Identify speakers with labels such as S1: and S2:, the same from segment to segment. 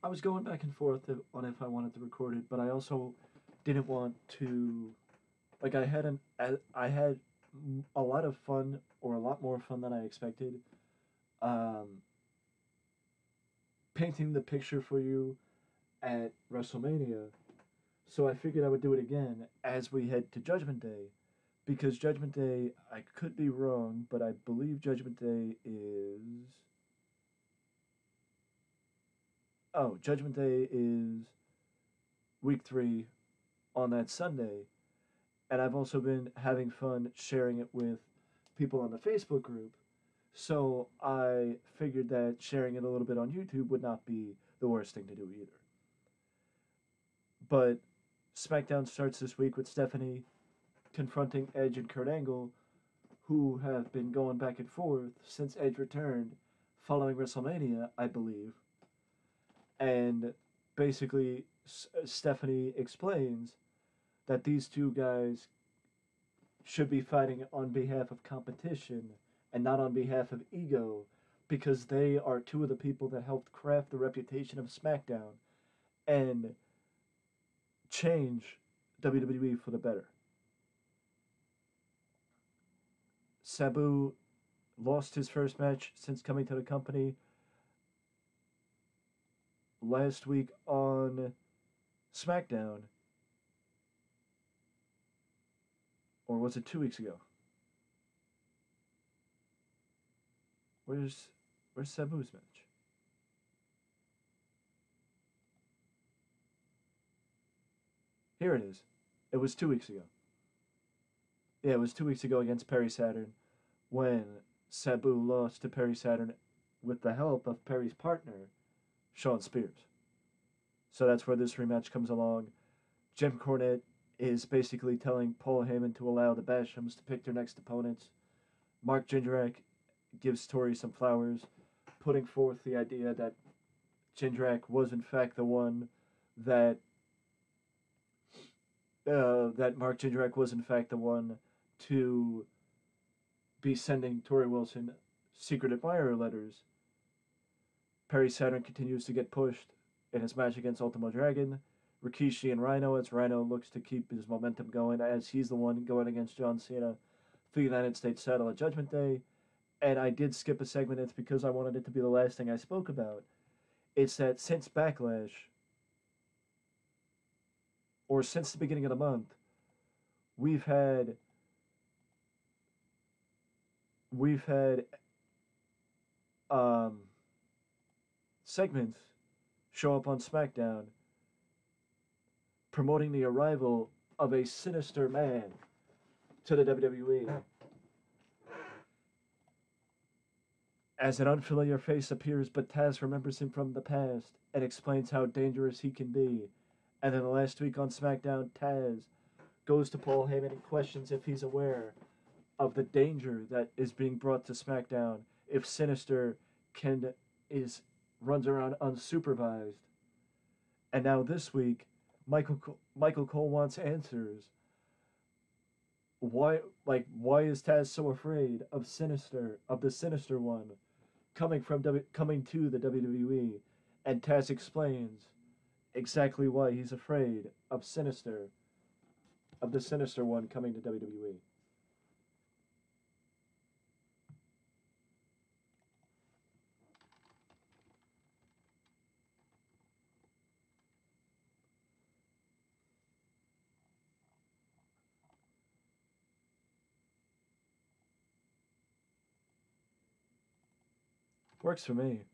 S1: I was going back and forth on if I wanted to record it, but I also didn't want to. Like I had a lot of fun, or a lot more fun than I expected, um, painting the picture for you at WrestleMania. So I figured I would do it again as we head to Judgment Day, because Judgment Day, I could be wrong, but I believe Judgment Day is. Oh, Judgment Day is week 3 on that Sunday, and I've also been having fun sharing it with people on the Facebook group. So I figured that sharing it a little bit on YouTube would not be the worst thing to do either. But SmackDown starts this week with Stephanie confronting Edge and Kurt Angle, who have been going back and forth since Edge returned following WrestleMania, I believe. And basically, Stephanie explains that these two guys should be fighting on behalf of competition and not on behalf of ego, because they are two of the people that helped craft the reputation of SmackDown and change WWE for the better. Sabu lost his first match since coming to the company last week on SmackDown, or was it 2 weeks ago? Where's where's Sabu's match? Here it is. It was 2 weeks ago. Yeah, it was 2 weeks ago against Perry Saturn when Sabu lost to Perry Saturn with the help of Perry's partner, Shawn Spears. So that's where this rematch comes along. Jim Cornette is basically telling Paul Heyman to allow the Bashams to pick their next opponents. Mark Jindrak gives Tori some flowers, putting forth the idea that Jindrak was in fact the one that that Mark Jindrak was in fact the one to be sending Tori Wilson secret admirer letters. Perry Saturn continues to get pushed in his match against Ultimo Dragon. Rikishi and Rhino, as Rhino looks to keep his momentum going, as he's the one going against John Cena for the United States title at Judgment Day. And I did skip a segment, it's because I wanted it to be the last thing I spoke about. It's that since Backlash, or since the beginning of the month, we've had we've had um, segments show up on SmackDown promoting the arrival of a sinister man to the WWE. As an unfamiliar face appears, but Taz remembers him from the past and explains how dangerous he can be. And then last week on SmackDown, Taz goes to Paul Heyman and questions if he's aware of the danger that is being brought to SmackDown if Sinister can is runs around unsupervised. And now this week, Michael Cole wants answers. Why is Taz so afraid of the Sinister one coming to the WWE? And Taz explains exactly why he's afraid of the Sinister one coming to WWE. Works for me.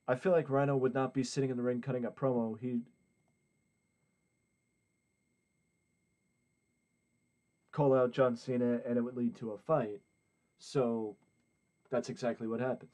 S1: I feel like Rhino would not be sitting in the ring cutting a promo. He'd call out John Cena and it would lead to a fight. So that's exactly what happens.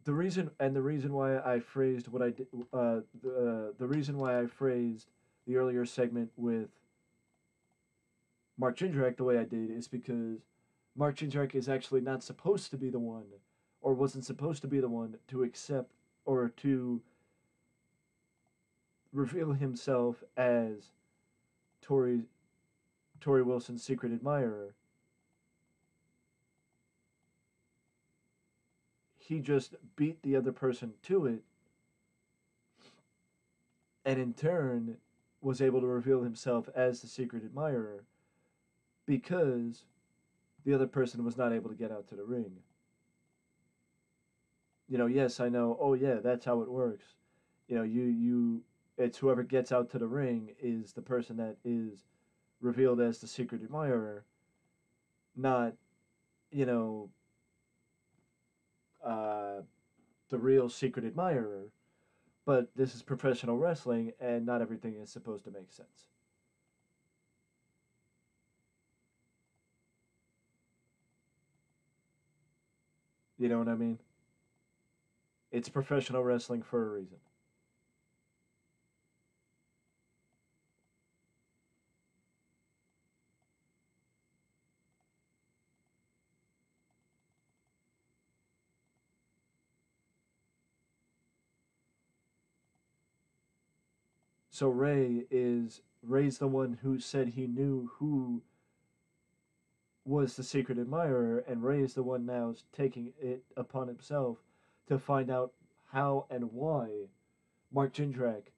S1: The reason why I phrased what I did, the reason why I phrased the earlier segment with Mark Jindrak the way I did is because Mark Jindrak is actually not supposed to be the one, or wasn't supposed to be the one to accept or to reveal himself as Tori Tori Wilson's secret admirer. he just beat the other person to it, and in turn was able to reveal himself as the secret admirer because the other person was not able to get out to the ring. Yes, I know. Oh yeah, that's how it works. It's whoever gets out to the ring is the person that is revealed as the secret admirer, not you know uh, the real secret admirer. But this is professional wrestling, and not everything is supposed to make sense. You know what I mean? It's professional wrestling for a reason. So Ray's the one who said he knew who was the secret admirer, and Ray is the one now taking it upon himself to find out how and why Mark Jindrak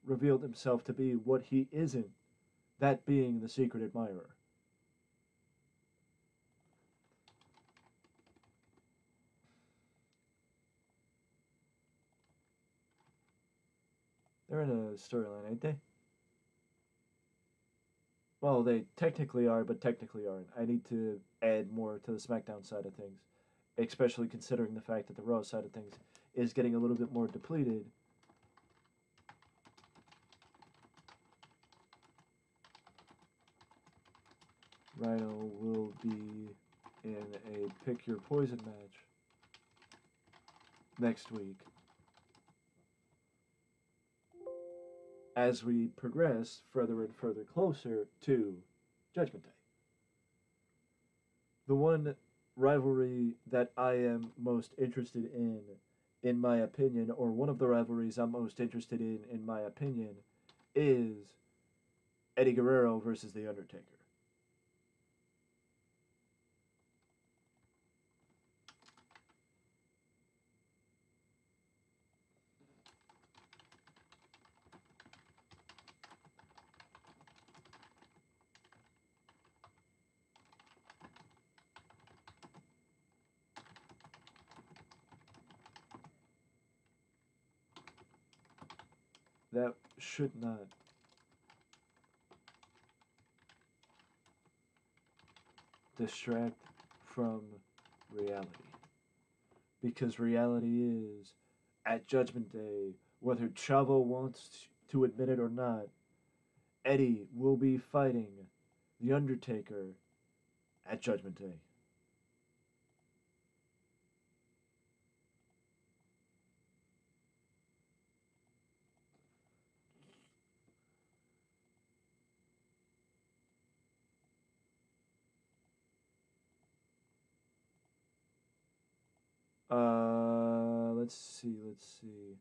S1: revealed himself to be what he isn't, that being the secret admirer. They're in a storyline, ain't they? Well, they technically are, but technically aren't. I need to add more to the SmackDown side of things, especially considering the fact that the Raw side of things is getting a little bit more depleted. Rhino will be in a pick your poison match next week as we progress further and further closer to Judgment Day. The one rivalry that I am most interested in my opinion, or one of the rivalries I'm most interested in my opinion, is Eddie Guerrero versus The Undertaker. That should not distract from reality. Because reality is, at Judgment Day, whether Chavo wants to admit it or not, Eddie will be fighting The Undertaker at Judgment Day. Let's see.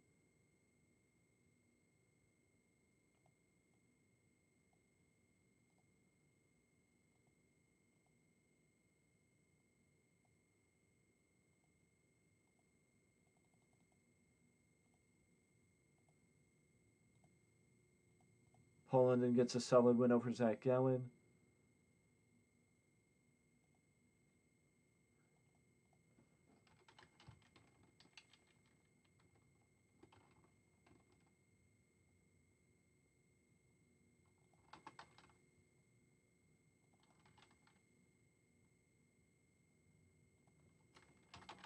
S1: Paul London gets a solid win over Zach Gowen.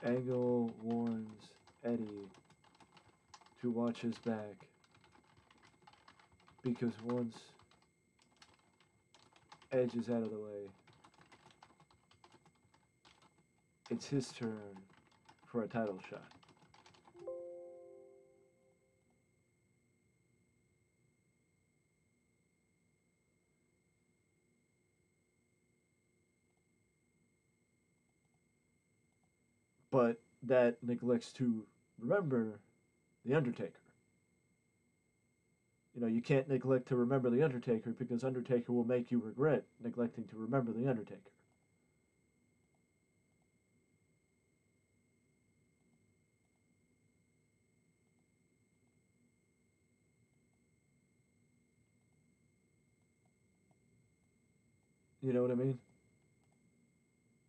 S1: Angle warns Eddie to watch his back because once Edge is out of the way, it's his turn for a title shot. But that neglects to remember The Undertaker. You can't neglect to remember The Undertaker because Undertaker will make you regret neglecting to remember The Undertaker. You know what I mean?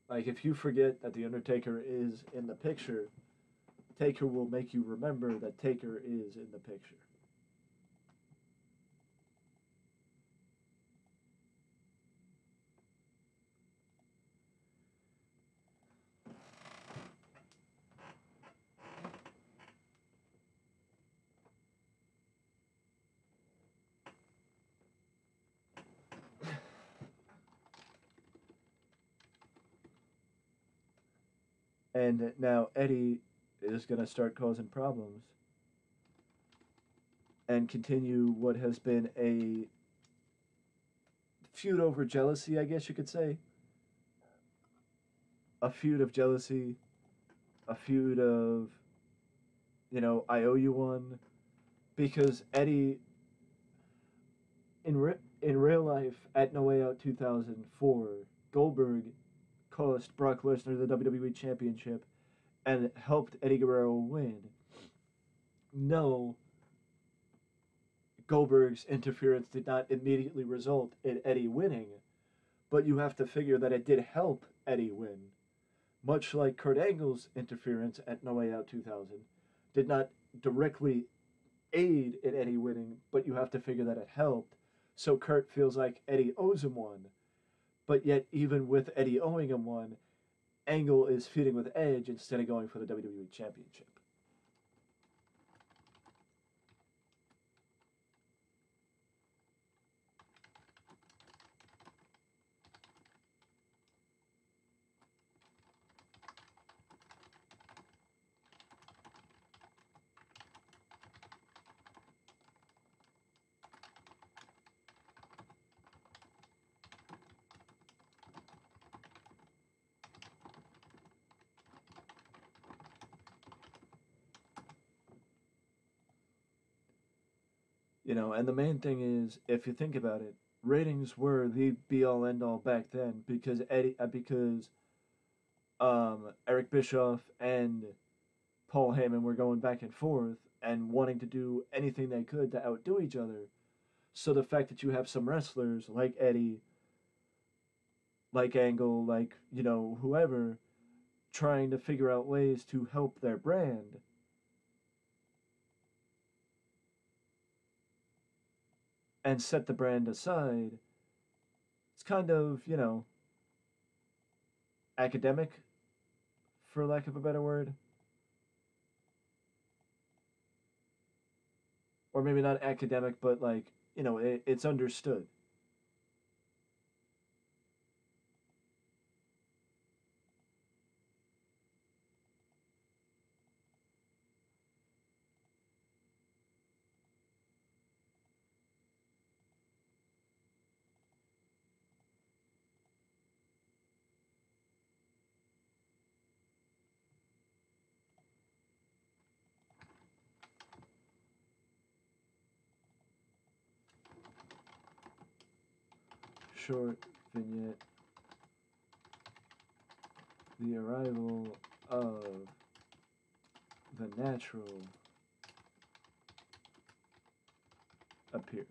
S1: Like if you forget that the Undertaker is in the picture, Taker will make you remember that Taker is in the picture. And now Eddie is going to start causing problems and continue what has been a feud over jealousy, I guess you could say. A feud of jealousy, a feud of, I owe you one. Because Eddie, in real life, at No Way Out 2004, Goldberg cost Brock Lesnar the WWE Championship and helped Eddie Guerrero win. No, Goldberg's interference did not immediately result in Eddie winning, but you have to figure that it did help Eddie win. Much like Kurt Angle's interference at No Way Out 2000 did not directly aid in Eddie winning, but you have to figure that it helped. So Kurt feels like Eddie owes him one. But yet, even with Eddie owing him one, Angle is feuding with Edge instead of going for the WWE Championship. And the main thing is, if you think about it, ratings were the be all end all back then because Eric Bischoff and Paul Heyman were going back and forth and wanting to do anything they could to outdo each other. So the fact that you have some wrestlers like Eddie, like Angle, like, whoever, trying to figure out ways to help their brand and set the brand aside, it's kind of, academic, for lack of a better word. Or maybe not academic, but like, it's understood. Short vignette. The arrival of the natural appears.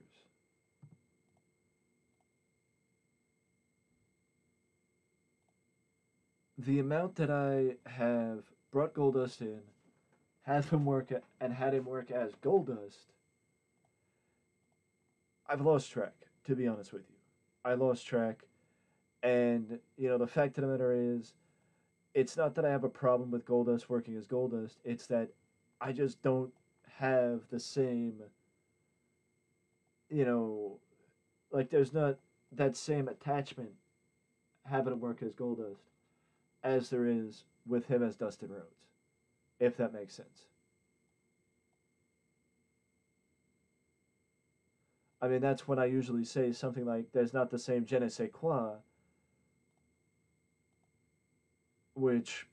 S1: The amount that I have brought Goldust in, had him work as Goldust, I've lost track, to be honest with you. I lost track, and the fact of the matter is, it's not that I have a problem with Goldust working as Goldust. It's that I just don't have the same, you know, like there's not that same attachment having him work as Goldust as there is with him as Dustin Rhodes, if that makes sense. I mean, that's when I usually say something like, there's not the same je ne sais quoi, which,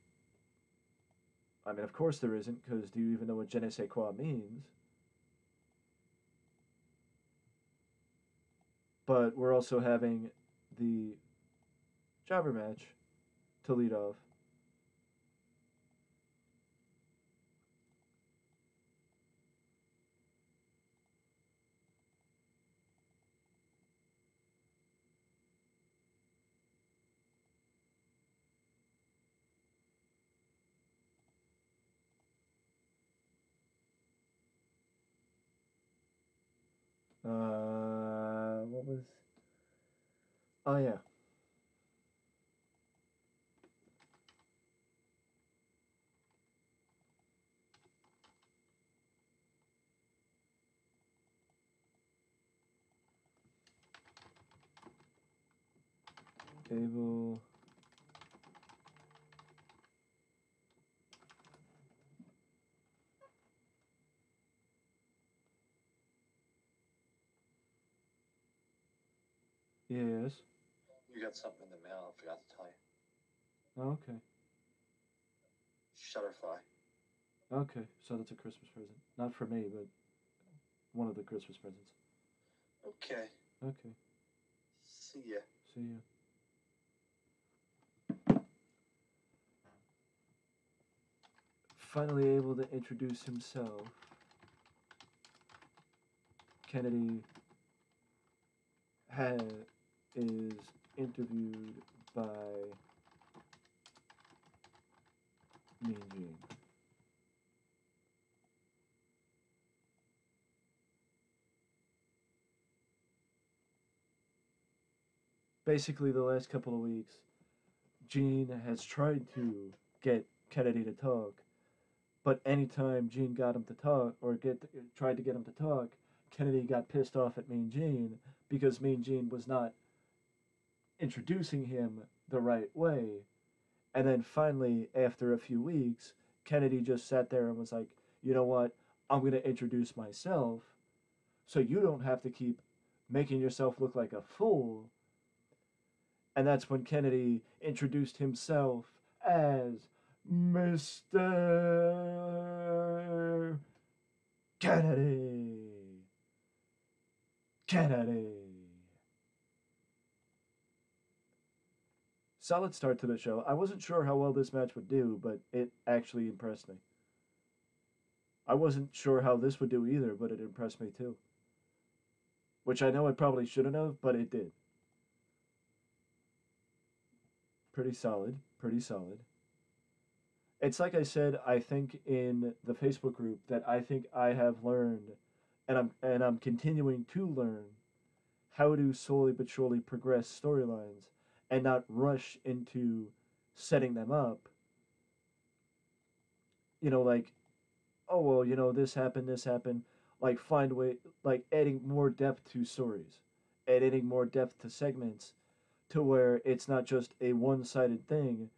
S1: I mean, of course there isn't, because do you even know what je ne sais quoi means? But we're also having the jobber match to lead off. Oh yeah. Able. Yes.
S2: You got something in the mail. I forgot to tell you.
S1: Okay.
S2: Shutterfly.
S1: Okay. So that's a Christmas present. Not for me, but one of the Christmas presents.
S2: Okay.
S1: Okay.
S2: See ya.
S1: See ya. Finally able to introduce himself, Kennedy is interviewed by Mean Gene. Basically, the last couple of weeks, Gene has tried to get Kennedy to talk, but anytime Gene got him to talk or tried to get him to talk, Kennedy got pissed off at Mean Gene because Mean Gene was not introducing him the right way. And then finally, after a few weeks, Kennedy just sat there and was like, you know what? I'm going to introduce myself so you don't have to keep making yourself look like a fool. And that's when Kennedy introduced himself as Mr. Kennedy. Kennedy. Solid start to the show. I wasn't sure how well this match would do, but it actually impressed me. I wasn't sure how this would do either, but it impressed me too. Which I know it probably shouldn't have, but it did. Pretty solid. Pretty solid. It's like I said, I think in the Facebook group that I think I have learned and I'm continuing to learn how to slowly but surely progress storylines and not rush into setting them up. Like, oh well, this happened. Like find way like adding more depth to stories, adding more depth to segments to where it's not just a one-sided thing.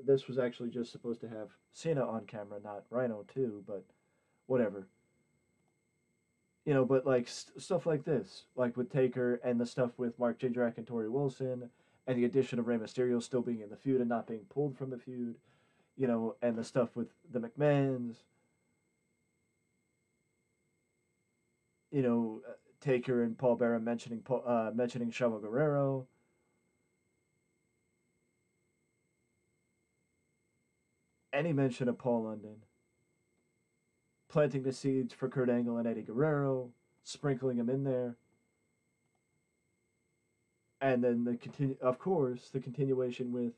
S1: This was actually just supposed to have Cena on camera, not Rhino too, but whatever. But like stuff like this, like with Taker and the stuff with Mark Jindrak and Tori Wilson, and the addition of Rey Mysterio still being in the feud and not being pulled from the feud, and the stuff with the McMahons, you know, Taker and Paul Bearer mentioning Chavo Guerrero, any mention of Paul London, planting the seeds for Kurt Angle and Eddie Guerrero, sprinkling them in there, and then of course, the continuation with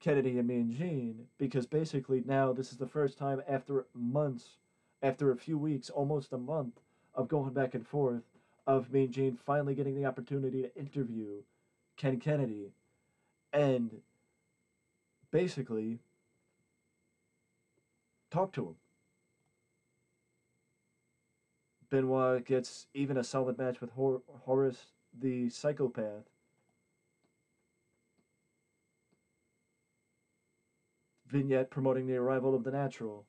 S1: Kennedy and Mean Gene, because basically now this is the first time after months, after a few weeks, almost a month of going back and forth, of Mean Gene finally getting the opportunity to interview Ken Kennedy, and basically talk to him. Benoit gets even a solid match with Horace the Psychopath. Vignette promoting the arrival of the Natural.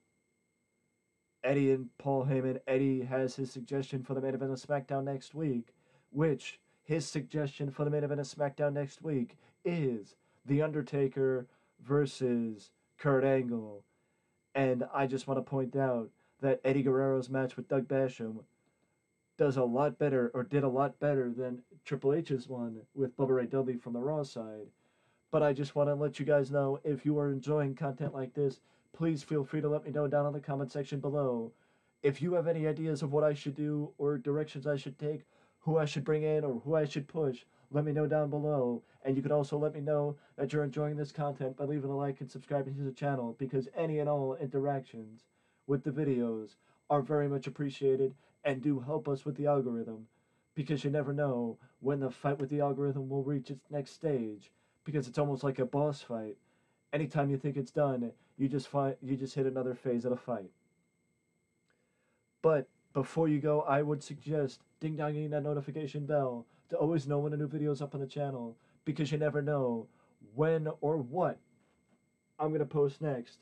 S1: Eddie and Paul Heyman. Eddie has his suggestion for the main event of SmackDown next week, which his suggestion for the main event of SmackDown next week is The Undertaker versus Kurt Angle. And I just want to point out that Eddie Guerrero's match with Doug Basham does a lot better, or did a lot better than Triple H's one with Bubba Ray Dudley from the Raw side. But I just want to let you guys know, if you are enjoying content like this, please feel free to let me know down in the comment section below. If you have any ideas of what I should do or directions I should take, who I should bring in or who I should push, let me know down below. And you can also let me know that you're enjoying this content by leaving a like and subscribing to the channel, because any and all interactions with the videos are very much appreciated and do help us with the algorithm. because you never know when the fight with the algorithm will reach its next stage, because it's almost like a boss fight. Anytime you think it's done, you just hit another phase of the fight. But before you go, I would suggest ding donging that notification bell to always know when a new video is up on the channel, because you never know when or what I'm gonna post next.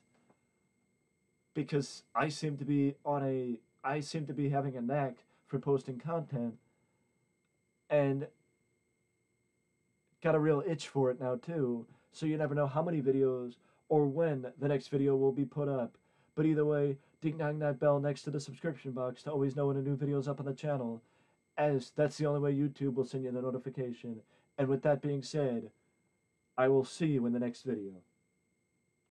S1: Because I seem to be having a knack for posting content, and got a real itch for it now too. So you never know how many videos or when the next video will be put up. But either way, ding dong that bell next to the subscription box to always know when a new video is up on the channel, as that's the only way YouTube will send you the notification. And with that being said, I will see you in the next video.